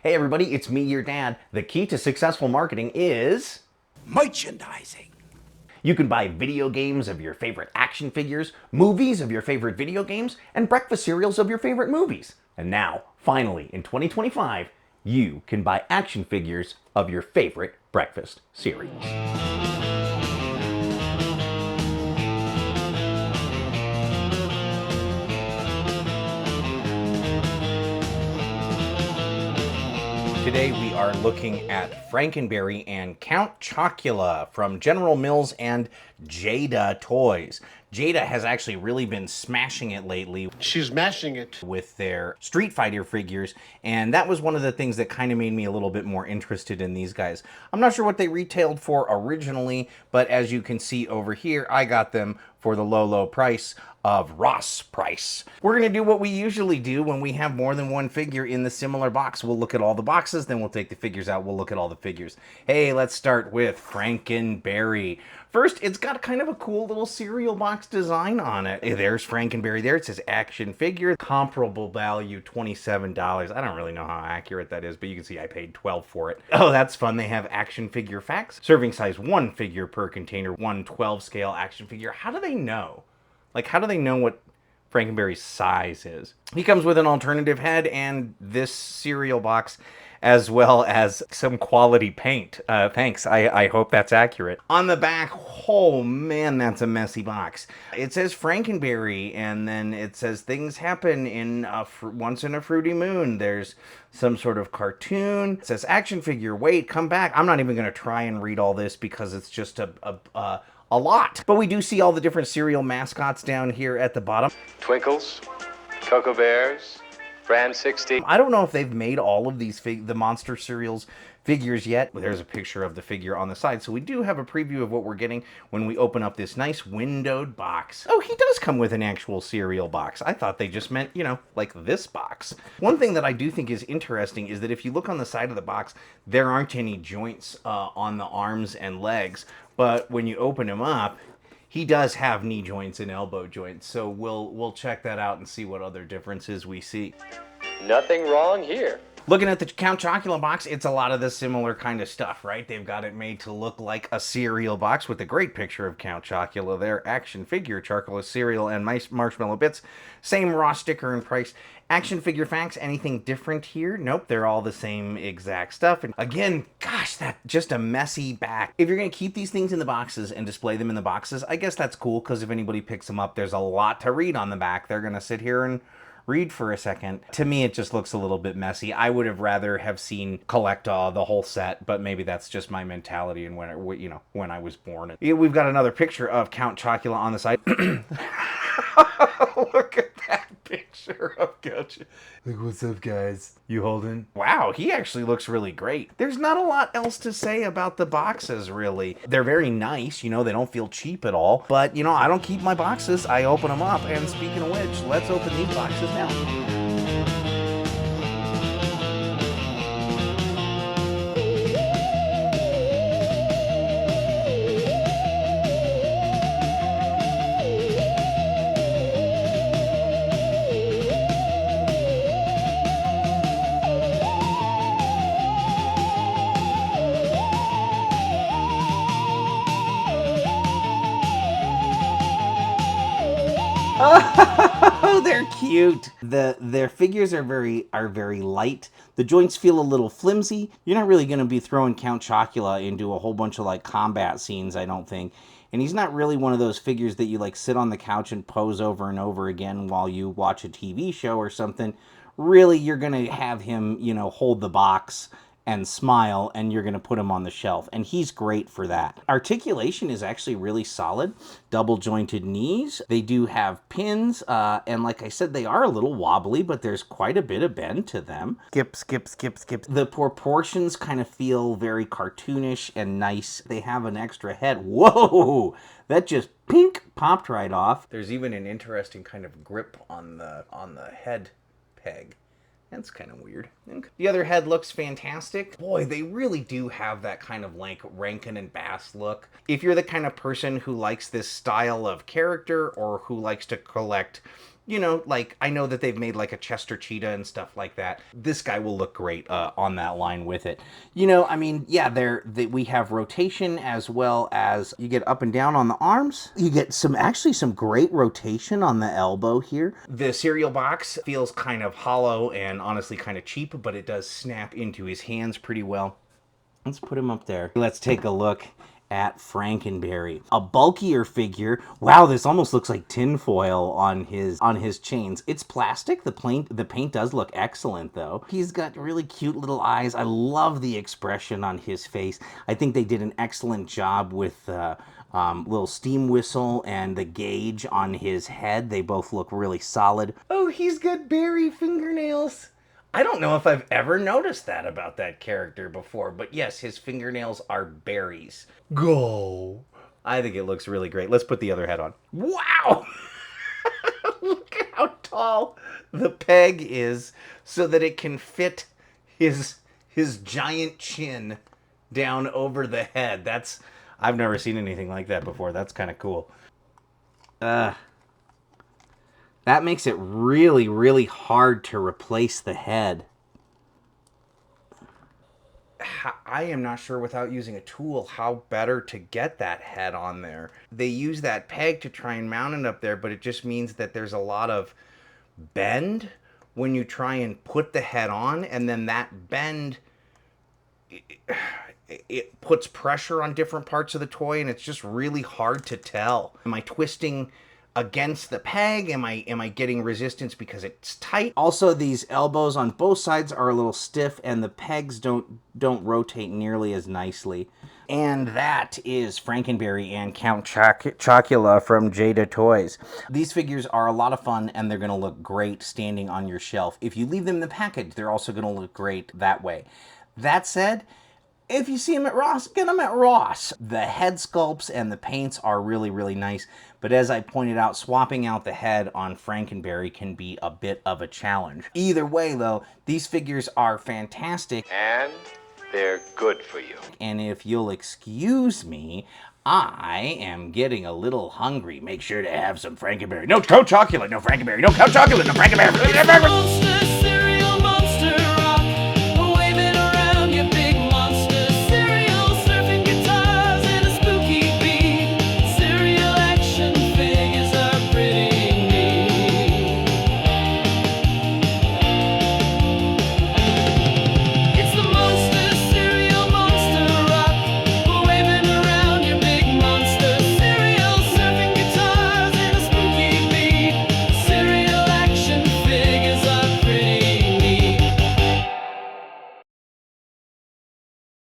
Hey everybody, it's me, your dad. The key to successful marketing is merchandising. you can buy video games of your favorite action figures, movies of your favorite video games, and breakfast cereals of your favorite movies. And now, finally, in 2025, you can buy action figures of your favorite breakfast cereals. Today we are looking at Frankenberry and Count Chocula from General Mills and Jada Toys. Jada has actually really been smashing it lately. She's mashing it. With their Street Fighter figures, and that was one of the things that kind of made me a little bit more interested in these guys. I'm not sure what they retailed for originally, but as you can see over here, I got them for the low price of Ross price. We're gonna do what we usually do when we have more than one figure in the similar box. We'll look at all the boxes, then we'll take the figures out, we'll look at all the figures. Hey, let's start with Frankenberry. First, it's got kind of a cool little cereal box design on it. Hey, there's Frankenberry there. It says action figure. Comparable value, $27. I don't really know how accurate that is, but you can see I paid $12 for it. Oh, that's fun. They have action figure facts. Serving size 1 figure per container, 1/12 scale action figure. How do they know? Like, how do they know what Frankenberry's size is? He comes with an alternative head and this cereal box, as well as some quality paint. Thanks, I hope that's accurate. On the back, oh man, that's a messy box. It says Frankenberry, and then it says things happen in once in a fruity moon. There's some sort of cartoon. It says action figure, wait, come back. I'm not even gonna try and read all this because it's just a lot. But we do see all the different cereal mascots down here at the bottom. Twinkles, Cocoa Bears, Brand 60. I don't know if they've made all of these the Monster Cereals figures yet. There's a picture of the figure on the side, so we do have a preview of what we're getting when we open up this nice windowed box. Oh, he does come with an actual cereal box. I thought they just meant, you know, like this box. One thing that I do think is interesting is that if you look on the side of the box, there aren't any joints on the arms and legs, but when you open him up, he does have knee joints and elbow joints, so we'll check that out and see what other differences we see. Nothing wrong here. Looking at the Count Chocula box, it's a lot of the similar kind of stuff, right? They've got it made to look like a cereal box with a great picture of Count Chocula there. Action figure, Chocula cereal, and marshmallow bits. Same raw sticker and price. Action figure facts, anything different here? Nope, they're all the same exact stuff. And again, gosh, that's just a messy back. If you're gonna keep these things in the boxes and display them in the boxes, I guess that's cool, because if anybody picks them up, there's a lot to read on the back. They're gonna sit here and read for a second. To me, it just looks a little bit messy. I would have rather have seen collect the whole set, but maybe that's just my mentality and when I was born. We've got another picture of Count Chocula on the side. Look at that picture of Count. Like, what's up, guys? You holding? Wow, he actually looks really great. There's not a lot else to say about the boxes, really. They're very nice, you know, they don't feel cheap at all. But, you know, I don't keep my boxes. I open them up. And speaking of which, let's open these boxes now. Oh, they're cute. Their figures are very light. The joints feel a little flimsy. You're not really going to be throwing Count Chocula into a whole bunch of like combat scenes, I don't think. And he's not really one of those figures that you like sit on the couch and pose over and over again while you watch a TV show or something. Really, you're going to have him, you know, hold the box and smile, and you're going to put him on the shelf, and he's great for that. Articulation is actually really solid. Double jointed knees. They do have pins, and like I said, they are a little wobbly, but there's quite a bit of bend to them. Skip. The proportions kind of feel very cartoonish and nice. They have an extra head. Whoa! That just pink popped right off. There's even an interesting kind of grip on the head peg. That's kind of weird. The other head looks fantastic. Boy, they really do have that kind of like Rankin and Bass look. If you're the kind of person who likes this style of character or who likes to collect you know, like, I know that they've made like a Chester Cheetah and stuff like that. This guy will look great on that line with it. You know, I mean, yeah, we have rotation as well as you get up and down on the arms. You get actually some great rotation on the elbow here. The cereal box feels kind of hollow and honestly kind of cheap, but it does snap into his hands pretty well. Let's put him up there. Let's take a look at Frankenberry. A bulkier figure. Wow, this almost looks like tinfoil on his chains. It's plastic. The paint does look excellent though. He's got really cute little eyes. I love the expression on his face. I think they did an excellent job with little steam whistle and the gauge on his head. They both look really solid. Oh, he's got berry fingernails. I don't know if I've ever noticed that about that character before, but yes, his fingernails are berries. Go! I think it looks really great. Let's put the other head on. Wow! Look at how tall the peg is so that it can fit his giant chin down over the head. I've never seen anything like that before. That's kind of cool. That makes it really, really hard to replace the head. I am not sure without using a tool how better to get that head on there. They use that peg to try and mount it up there, but it just means that there's a lot of bend when you try and put the head on, and then that bend, it puts pressure on different parts of the toy, and it's just really hard to tell. Am I twisting against the peg? Am I getting resistance because it's tight? Also, these elbows on both sides are a little stiff, and the pegs don't rotate nearly as nicely. And that is Frankenberry and Count Chocula from Jada Toys. These figures are a lot of fun, and they're going to look great standing on your shelf. If you leave them in the package, they're also going to look great that way. That said, if you see them at Ross, get them at Ross. The head sculpts and the paints are really, really nice. But as I pointed out, swapping out the head on Frankenberry can be a bit of a challenge. Either way, though, these figures are fantastic. And they're good for you. And if you'll excuse me, I am getting a little hungry. Make sure to have some Frankenberry. No Chocula, no Frankenberry. No Chocula, no Frankenberry.